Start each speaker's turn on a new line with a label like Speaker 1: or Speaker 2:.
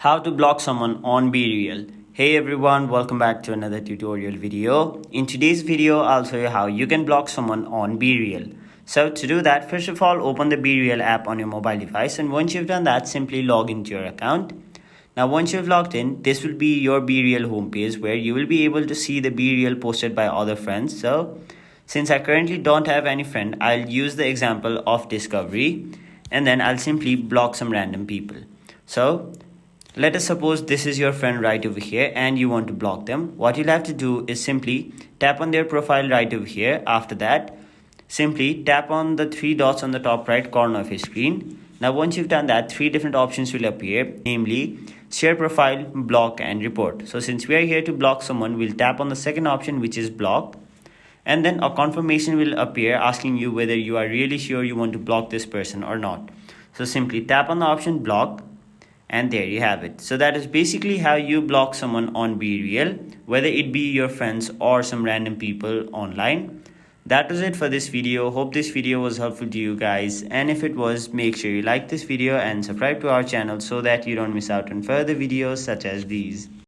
Speaker 1: How to block someone on BeReal. Hey everyone, welcome back to another tutorial video. In today's video, I'll show you how you can block someone on BeReal. So to do that, first of all, open the BeReal app on your mobile device, and once you've done that, simply log into your account. Now once you've logged in, this will be your BeReal homepage where you will be able to see the BeReal posted by other friends. So since I currently don't have any friend, I'll use the example of Discovery, and then I'll simply block some random people. So let us suppose this is your friend right over here and you want to block them. What you'll have to do is simply tap on their profile right over here. After that, simply tap on the three dots on the top right corner of your screen. Now once you've done that, three different options will appear, namely share profile, block and report. So since we are here to block someone, we'll tap on the second option, which is block, and then a confirmation will appear asking you whether you are really sure you want to block this person or not. So simply tap on the option block, and there you have it. So that is basically how you block someone on BeReal, whether it be your friends or some random people online. That was it for this video. Hope this video was helpful to you guys, and if it was, make sure you like this video and subscribe to our channel so that you don't miss out on further videos such as these.